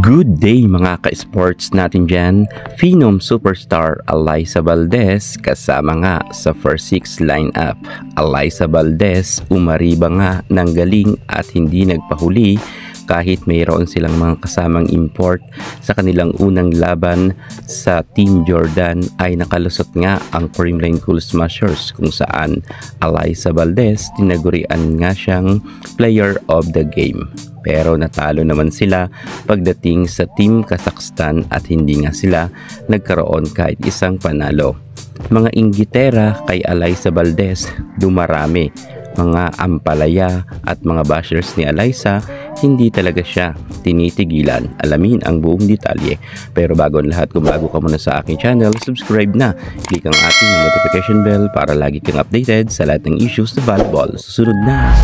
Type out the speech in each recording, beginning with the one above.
Good day mga ka-sports natin dyan. Phenom superstar Alyssa Valdez kasama nga sa first six lineup. Alyssa Valdez umariba nga ng galing at hindi nagpahuli kahit mayroon silang mga kasamang import sa kanilang unang laban sa Team Jordan ay nakalusot nga ang Creamline Cool Smashers kung saan Alyssa Valdez tinagurian nga siyang player of the game. Pero natalo naman sila pagdating sa Team Kazakhstan at hindi nga sila nagkaroon kahit isang panalo. Mga inggitera kay Alyssa Valdez dumarami. Mga ampalaya at mga bashers ni Alyssa, hindi talaga siya tinitigilan. Alamin ang buong detalye. Pero bago ang lahat, kung bago ka muna sa aking channel, subscribe na. Click ang ating notification bell para lagi kang updated sa lahat ng issues sa volleyball. Susunod na!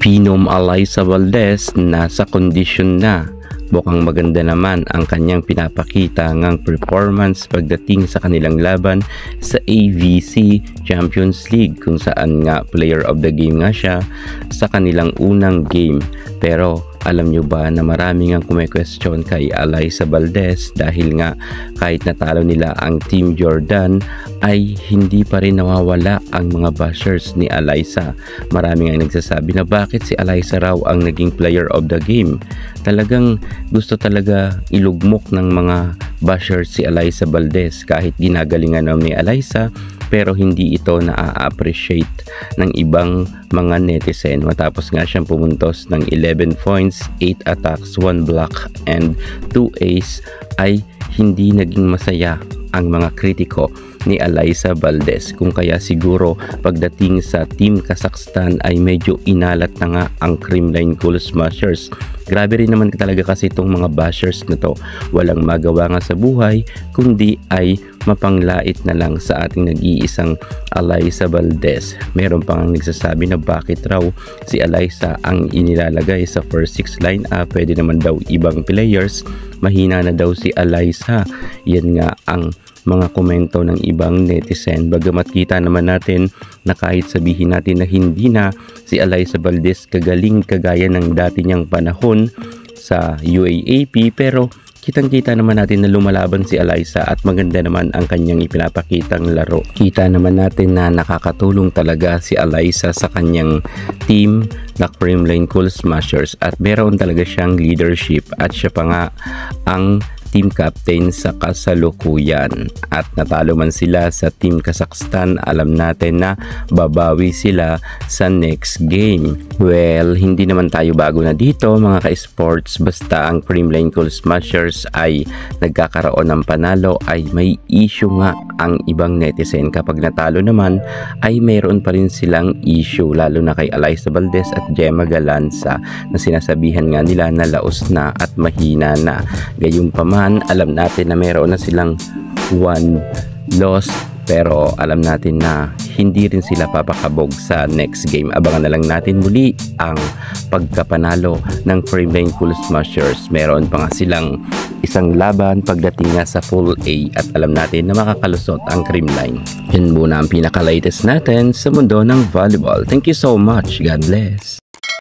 Phenom Alyssa Valdez nasa kondisyon na. Mukhang maganda naman ang kanyang pinapakita ngang performance pagdating sa kanilang laban sa AVC Champions League kung saan nga player of the game nga siya sa kanilang unang game. Pero alam nyo ba na marami nga kumquestion kay Alyssa Valdez dahil nga kahit natalo nila ang Team Jordan ay hindi pa rin nawawala ang mga bashers ni Alyssa. Marami nga nagsasabi na bakit si Alyssa raw ang naging player of the game. Talagang gusto talaga ilugmok ng mga bashers si Alyssa Valdez kahit ginagalingan naman ni Alyssa, pero hindi ito na-appreciate ng ibang mga netizen. Matapos nga siyang pumuntos ng 11 points, 8 attacks, 1 block and 2 ace ay hindi naging masaya ang mga kritiko ni Alyssa Valdez, kung kaya siguro pagdating sa Team Kazakhstan ay medyo inalat na nga ang Creamline Cool Smashers. Grabe rin naman talaga kasi itong mga bashers na to, walang magawa nga sa buhay kundi ay mapanglait na lang sa ating nag-iisang Alyssa Valdez. Meron pang nagsasabi na bakit raw si Alyssa ang inilalagay sa first six lineup, pwede naman daw ibang players, mahina na daw si Alyssa. Yan nga ang mga komento ng ibang netizen. Bagamat kita naman natin na kahit sabihin natin na hindi na si Alyssa Valdez kagaling kagaya ng dati niyang panahon sa UAAP, pero kitang-kita naman natin na lumalaban si Alyssa at maganda naman ang kanyang ipinapakitang laro. Kita naman natin na nakakatulong talaga si Alyssa sa kanyang team na Creamline Cool Smashers at meron talaga siyang leadership at siya pa nga ang team captain sa kasalukuyan. At natalo man sila sa Team Kazakhstan, alam natin na babawi sila sa next game. Well, hindi naman tayo bago na dito mga ka-sports, basta ang Creamline Cool Smashers ay nagkakaroon ng panalo ay may issue nga ang ibang netizen. Kapag natalo naman ay mayroon pa rin silang issue, lalo na kay Alyssa Valdez at Gemma Galanza na sinasabihan nga nila na laos na at mahina na. Gayunpaman, alam natin na mayroon na silang one loss, pero alam natin na hindi rin sila papakabog sa next game. Abangan na lang natin muli ang pagkapanalo ng Creamline Cool Smashers. Meron pa nga silang isang laban pagdating nga sa full A at alam natin na makakalusot ang Creamline. Yan muna ang pinaka-latest natin sa mundo ng volleyball. Thank you so much. God bless.